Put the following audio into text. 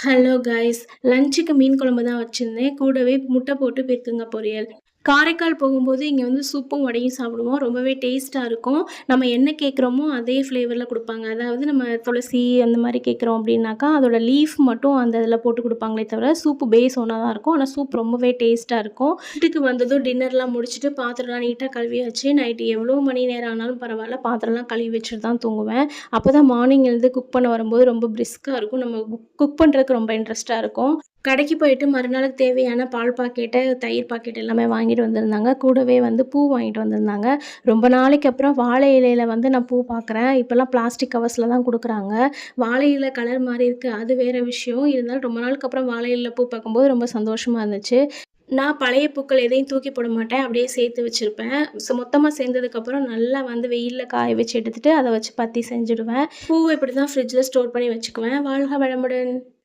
Hello guys. லஞ்சுக்கு மீன் குழம்பு தான் வச்சிருந்தேன். கூடவே முட்டை போட்டு பீர்க்கங்கா பொரியல். காரைக்கால் போகும்போது இங்க வந்து சூப்பும் வடையும் சாப்பிடுவோம். ரொம்பவே டேஸ்ட்டா இருக்கும். நம்ம என்ன கேட்குறோமோ அதே ஃப்ளேவர்ல குடுப்பாங்க. அதாவது நம்ம துளசி அந்த மாரி கேட்குறோம் அப்டின்னாக்கா, அதோட லீஃப் மட்டும் அந்த இதில போட்டு குடுப்பாங்களே தவிர, சூப்பு பேஸ் ஒண்ணா தான் இருக்கும். ஆனா சூப் ரொம்பவே டேஸ்ட்டா இருக்கும். வீட்டுக்கு வந்ததும் டின்னர்லாம் முடிச்சுட்டு பாத்திரம்லாம் நீட்டா கழுவியாச்சு. நைட்டு எவ்வளோ மணி நேரம் ஆனாலும் பரவால்ல, பாத்திரம்லாம் கழுவி வச்சுட்டு தான் தூங்குவேன். அப்பதான் மார்னிங் எழுந்து குக் பண்ண வரும்போது ரொம்ப பிரிஸ்கா இருக்கும். நம்ம குக் பண்றதுக்கு ரொம்ப இன்ட்ரெஸ்ட்டா இருக்கும். கடைக்கு போயிட்டு மறுநாளுக்கு தேவையான பால் பாக்கெட்டு, தயிர் பாக்கெட் எல்லாமே வாங்கிட்டு வந்திருந்தாங்க. கூடவே வந்து பூ வாங்கிட்டு வந்திருந்தாங்க. ரொம்ப நாளைக்கு அப்புறம் வாழை இலையில வந்து நான் பூ பாக்குறேன். இப்பலாம் பிளாஸ்டிக் கவர்ஸ்ல தான் குடுக்குறாங்க. வாழை இலை கலர் மாறி இருக்கு. அது வேற விஷயம். இருந்தாலும் ரொம்ப நாளுக்கு அப்புறம் வாழை இலையில பூ பாக்கும்போது ரொம்ப சந்தோஷமா இருந்துச்சு. நான் பழைய பூக்கள் எதையும் தூக்கி போட மாட்டேன். அப்படியே சேர்த்து வச்சிருப்பேன். மொத்தமா சேர்ந்ததுக்கப்புறம் நல்லா வந்து வெயில்ல காய வச்சு எடுத்துட்டு, அத வச்சு பத்தி செஞ்சுடுவேன். பூவ இப்படிதான் ஃப்ரிட்ஜ்ல ஸ்டோர் பண்ணி வச்சுக்குவேன். வாழ்க வளமுடன்.